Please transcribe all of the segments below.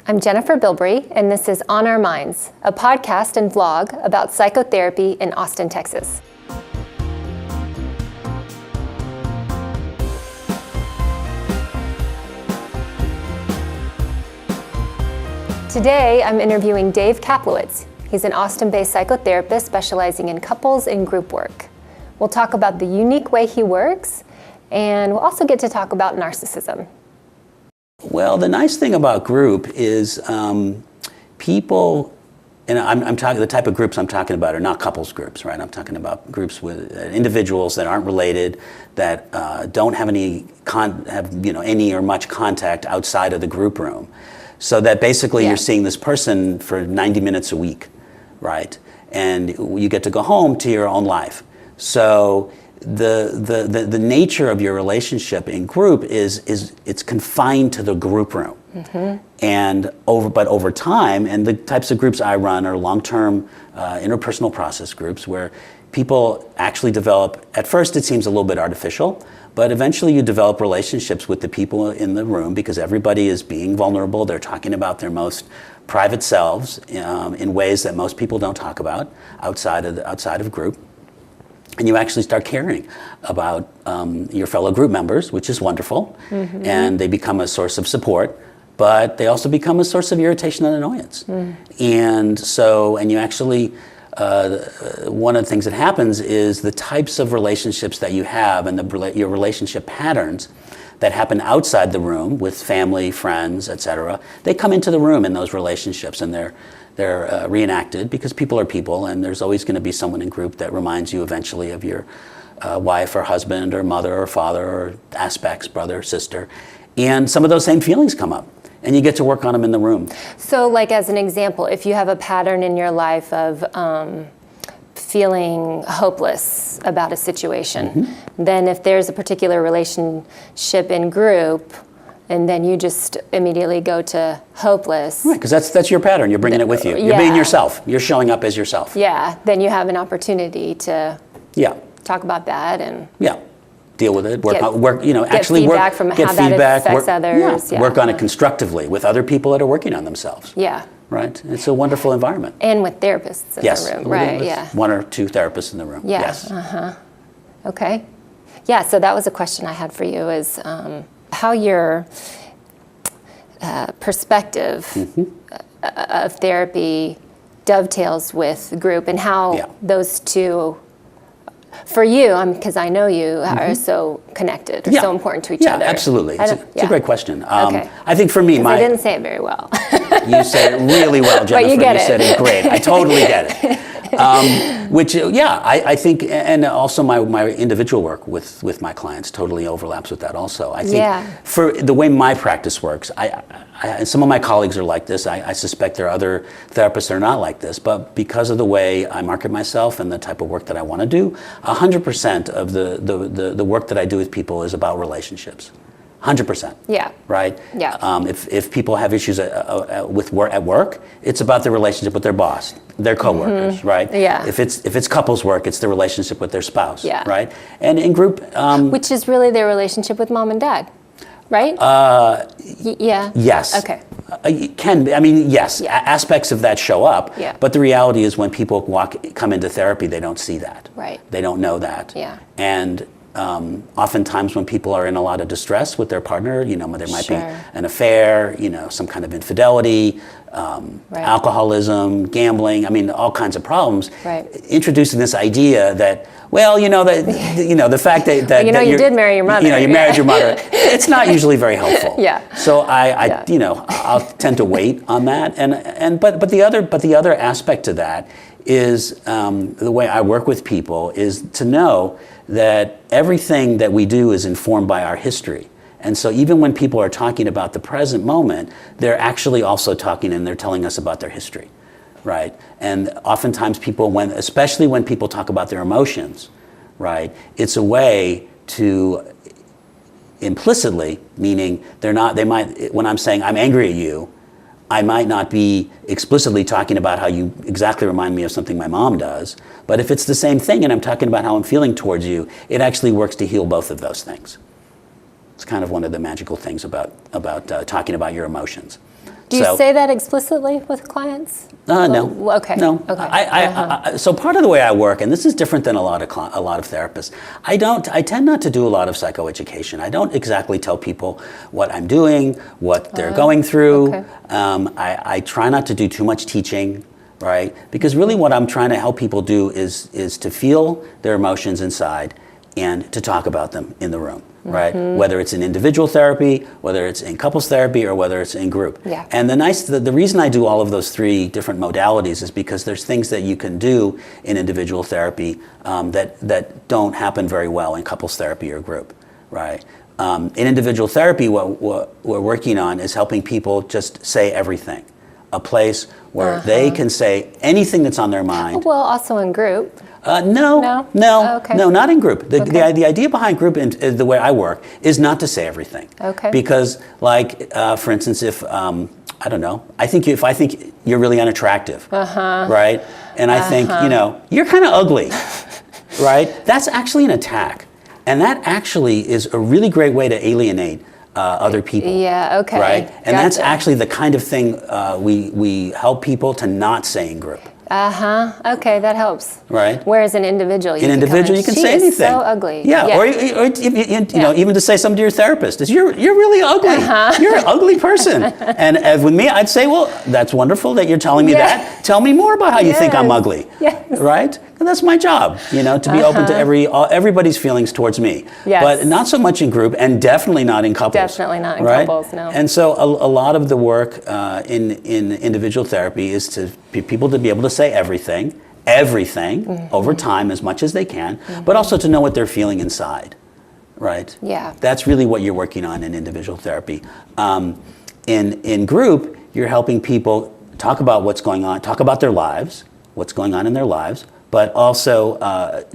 I'm Jennifer Bilbrey, and this is On Our Minds, a podcast and vlog about psychotherapy in Austin, Texas. Today, I'm interviewing Dave Kaplowitz. He's an Austin-based psychotherapist specializing in couples and group work. We'll talk about the unique way he works, and we'll also get to talk about narcissism. Well, the nice thing about group is people, and I'm talking, the type of groups I'm talking about are not couples groups, right? I'm talking about groups with individuals that aren't related, that don't have any or much contact outside of the group room. So that basically you're seeing this person for 90 minutes a week, right? And you get to go home to your own life. So the nature of your relationship in group is it's confined to the group room. And over time, and the types of groups I run are long-term interpersonal process groups where people actually develop, at first it seems a little bit artificial, but eventually you develop relationships with the people in the room because everybody is being vulnerable. They're talking about their most private selves in ways that most people don't talk about outside of group. And you actually start caring about your fellow group members, which is wonderful. And they become a source of support, but they also become a source of irritation and annoyance. And you actually, one of the things that happens is the types of relationships that you have and your relationship patterns that happen outside the room with family, friends, etc. They come into the room in those relationships, and they're reenacted because people are people, and there's always going to be someone in group that reminds you eventually of your wife or husband or mother or father or aspects, brother, sister. And some of those same feelings come up, and you get to work on them in the room. So like as an example, if you have a pattern in your life of feeling hopeless about a situation, then if there's a particular relationship in group, and then you just immediately go to hopeless. Right, because that's your pattern. You're bringing it with you. You're being yourself. You're showing up as yourself. Yeah, then you have an opportunity to talk about that and deal with it. Work, get feedback from how that affects others. Work on it constructively with other people that are working on themselves. Right. It's a wonderful environment. And with therapists in the room. Right. One or two therapists in the room. Yes. Okay. Yeah. So that was a question I had for you: is how your perspective of therapy dovetails with group, and how those two, for you, because I know you, are so connected, or so important to each other. Yeah, absolutely. It's a great question. I think for me, I didn't say it very well. You said it really well, Jennifer. But you get it. Said it great. I totally get it. I think, and also my individual work with my clients totally overlaps with that also. I think for the way my practice works, I some of my colleagues are like this. I suspect there are other therapists that are not like this, but because of the way I market myself and the type of work that I want to do, 100% of the work that I do with people is about relationships. 100%. Yeah. Right? Yeah. If people have issues at work, it's about their relationship with their boss, their coworkers, right? Yeah. If it's couples work, it's the relationship with their spouse, Yeah. right? And in group, which is really their relationship with mom and dad, right? Yes. Okay. It can be. I mean, yes. Aspects of that show up. Yeah. But the reality is, when people come into therapy, they don't see that. Right. They don't know that. Yeah. And oftentimes when people are in a lot of distress with their partner, there might be an affair, some kind of infidelity, alcoholism, gambling, all kinds of problems. Right. Introducing this idea that, the fact that you did marry your mother. You married your mother. It's not usually very helpful. So I'll tend to wait on that. But the other aspect to that is the way I work with people is to know that everything that we do is informed by our history. And so even when people are talking about the present moment, they're actually also talking and they're telling us about their history, right? And oftentimes especially when people talk about their emotions, right, it's a way to implicitly, meaning when I'm saying I'm angry at you, I might not be explicitly talking about how you exactly remind me of something my mom does, but if it's the same thing and I'm talking about how I'm feeling towards you, it actually works to heal both of those things. It's kind of one of the magical things about talking about your emotions. Do you say that explicitly with clients? No. Okay. No. Okay. So part of the way I work, and this is different than a lot of therapists, I tend not to do a lot of psychoeducation. I don't exactly tell people what I'm doing, what they're going through. Okay. I try not to do too much teaching, right? Because really what I'm trying to help people do is to feel their emotions inside and to talk about them in the room. Right? Whether it's in individual therapy, whether it's in couples therapy, or whether it's in group. Yeah. And the reason I do all of those three different modalities is because there's things that you can do in individual therapy that don't happen very well in couples therapy or group, right? In individual therapy, what we're working on is helping people just say everything. A place where they can say anything that's on their mind. Well, also in group. No, not in group. The idea behind group and the way I work is not to say everything. Okay. Because, for instance, if I don't know, if I think you're really unattractive, right, and I think you're kind of ugly, right? That's actually an attack, and that actually is a really great way to alienate other people. Yeah. Okay. Right, and that's actually the kind of thing we help people to not say in group. Okay, that helps. Right. Whereas an individual, you can say anything. So ugly. Yeah. Or even to say something to your therapist is you're really ugly. You're an ugly person. And with me, I'd say, well, that's wonderful that you're telling me that. Tell me more about how you think I'm ugly. Yes. Right. And that's my job, to be open to everybody's feelings towards me. Yes. But not so much in group, and definitely not in couples. Definitely not in couples. No. And so a lot of the work in individual therapy is to people to be able to say everything over time as much as they can, but also to know what they're feeling inside, right? Yeah. That's really what you're working on in individual therapy. In group, you're helping people talk about what's going on, talk about their lives, what's going on in their lives, but also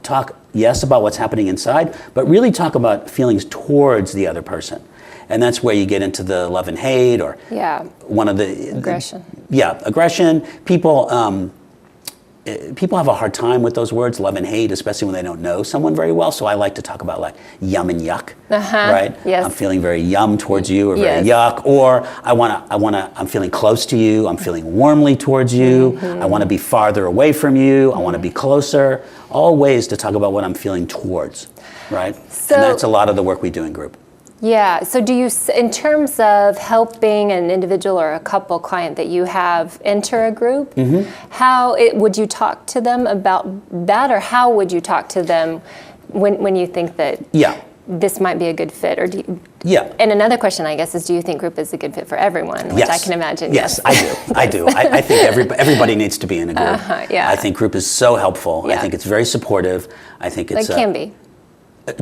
talk, yes, about what's happening inside, but really talk about feelings towards the other person. And that's where you get into the love and hate, or one of the aggression. Aggression. People have a hard time with those words, love and hate, especially when they don't know someone very well. So I like to talk about like yum and yuck, right? Yes. I'm feeling very yum towards you, or very yuck, or I'm feeling close to you. I'm feeling warmly towards you. I want to be farther away from you. I want to be closer. All ways to talk about what I'm feeling towards, right? So, and that's a lot of the work we do in group. Yeah. So do you, in terms of helping an individual or a couple client that you have enter a group, would you talk to them about that, or how would you talk to them when you think that this might be a good fit? Or do you, and another question, I guess, is do you think group is a good fit for everyone? Which I can imagine. Yes, I do. I think everybody needs to be in a group. I think group is so helpful. I think it's very supportive. I think it's... It can be.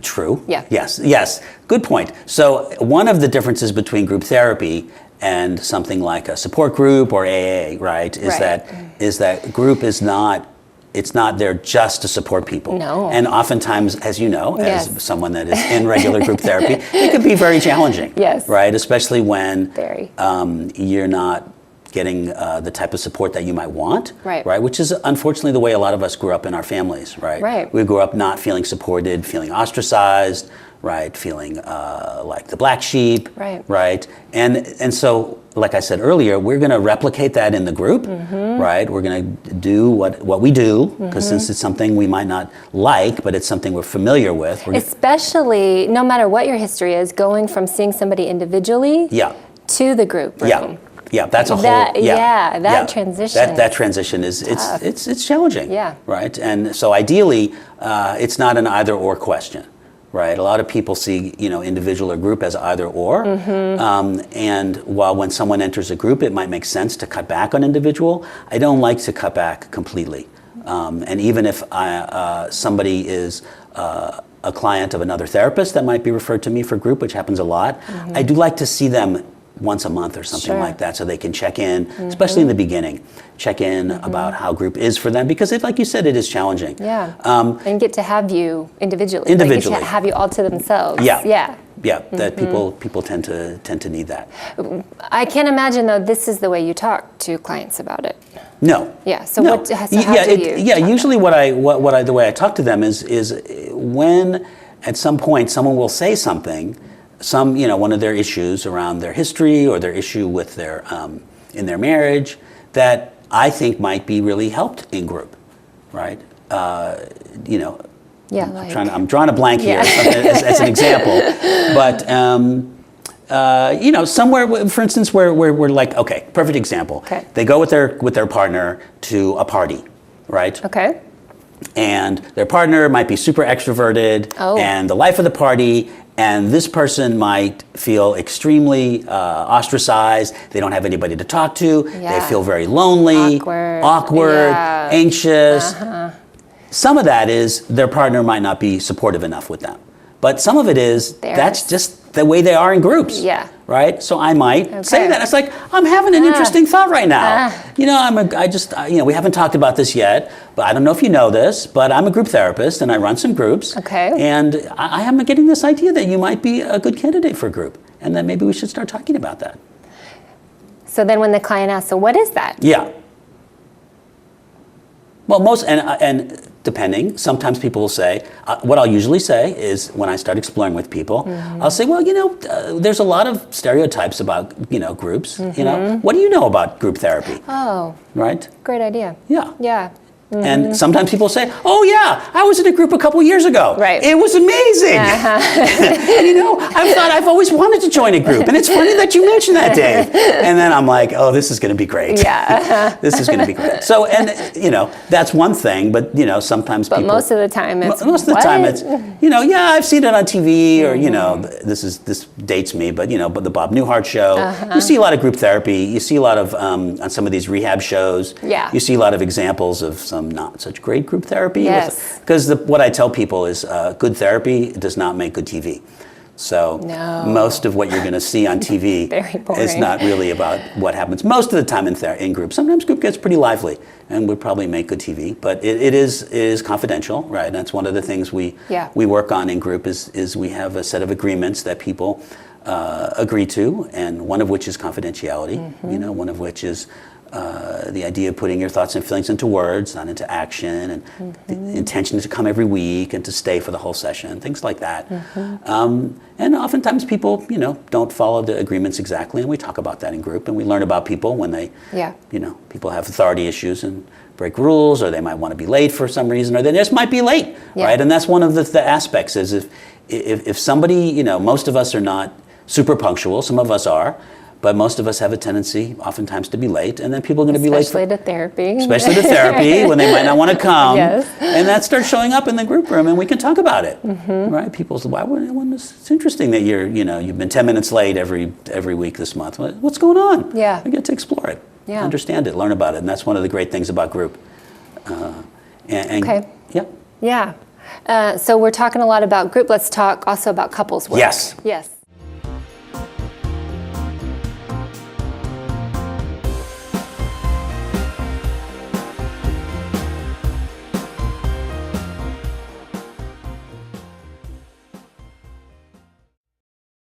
True. Yeah. Yes. Good point. So one of the differences between group therapy and something like a support group or AA, right, is that group is not, it's not there just to support people. No. And oftentimes, as you know, as someone that is in regular group therapy, it can be very challenging. Yes. Right, especially when Very. You're not getting the type of support that you might want, right? Which is unfortunately the way a lot of us grew up in our families, right? Right. We grew up not feeling supported, feeling ostracized, right? Feeling like the black sheep, right? And so, like I said earlier, we're going to replicate that in the group, right? We're going to do what we do, because since it's something we might not like, but it's something we're familiar with. Especially, no matter what your history is, going from seeing somebody individually to the group room. Yeah, that's a whole. That transition. That transition is it's challenging. Yeah. Right, and so ideally, it's not an either or question, right? A lot of people see individual or group as either or, and while when someone enters a group, it might make sense to cut back on individual. I don't like to cut back completely, and even if somebody is a client of another therapist that might be referred to me for group, which happens a lot, I do like to see them once a month or something like that, so they can check in, especially in the beginning, check in about how group is for them, because like you said, it is challenging. Yeah, and get to have you individually. Like get to have you all to themselves. Yeah, that people tend to need that. I can't imagine though this is the way you talk to clients about it. No. Yeah. So how do you? Yeah. Usually, the way I talk to them is when at some point someone will say something. One of their issues around their history or their issue with their in their marriage that I think might be really helped in group, right? You know, Yeah, I'm drawing a blank here as an example, but you know, somewhere, for instance, where we're like, okay, perfect example. Okay. They go with their partner to a party, right? Okay. And their partner might be super extroverted, and the life of the party. And this person might feel extremely ostracized. They don't have anybody to talk to. They feel very lonely, awkward, anxious. Some of that is their partner might not be supportive enough with them. But some of it is that's just the way they are in groups. Yeah. Right? So I might say that. It's like, I'm having an interesting thought right now. You know, you know, we haven't talked about this yet, but I don't know if you know this, but I'm a group therapist and I run some groups. Okay. And I am getting this idea that you might be a good candidate for a group and that maybe we should start talking about that. So then when the client asks, so what is that? Yeah. Well, and depending, sometimes people will say, what I'll usually say is when I start exploring with people, I'll say, well, you know, there's a lot of stereotypes about, you know, groups. You know, what do you know about group therapy? Oh. Right? Great idea. Yeah. Yeah. And sometimes people say, oh yeah, I was in a group a couple years ago. Right. It was amazing. And you know, I've always wanted to join a group. And it's funny that you mentioned that, Dave. And then I'm like, oh, this is going to be great. Yeah. This is going to be great. So, and you know, that's one thing, but you know, sometimes people. But most of the time it's, most of the time it's, you know, yeah, I've seen it on TV or, you know, this dates me, but you know, but the Bob Newhart show, you see a lot of group therapy. You see a lot of, on some of these rehab shows, you see a lot of examples of some not such great group therapy. Yes. Because what I tell people is good therapy does not make good TV. So most of what you're going to see on TV is not really about what happens most of the time in group. Sometimes group gets pretty lively and would probably make good TV, but it is confidential, right? That's one of the things we work on in group is we have a set of agreements that people agree to, and one of which is confidentiality. You know, one of which is the idea of putting your thoughts and feelings into words, not into action, and the intention to come every week and to stay for the whole session, things like that. And oftentimes people, you know, don't follow the agreements exactly, and we talk about that in group, and we learn about people when they, you know, people have authority issues and break rules, or they might want to be late for some reason, or they just might be late, right? And that's one of the aspects is if somebody, you know, most of us are not super punctual, some of us are, but most of us have a tendency, oftentimes, to be late, and then people are going to be late. Especially to therapy. Especially to therapy, when they might not want to come. Yes. And that starts showing up in the group room, and we can talk about it, right? People say, it's interesting that you've been 10 minutes late every week this month. What's going on? Yeah. We get to explore it, understand it, learn about it, and that's one of the great things about group. Okay. Yeah. Yeah. So we're talking a lot about group. Let's talk also about couples work. Yes. Yes.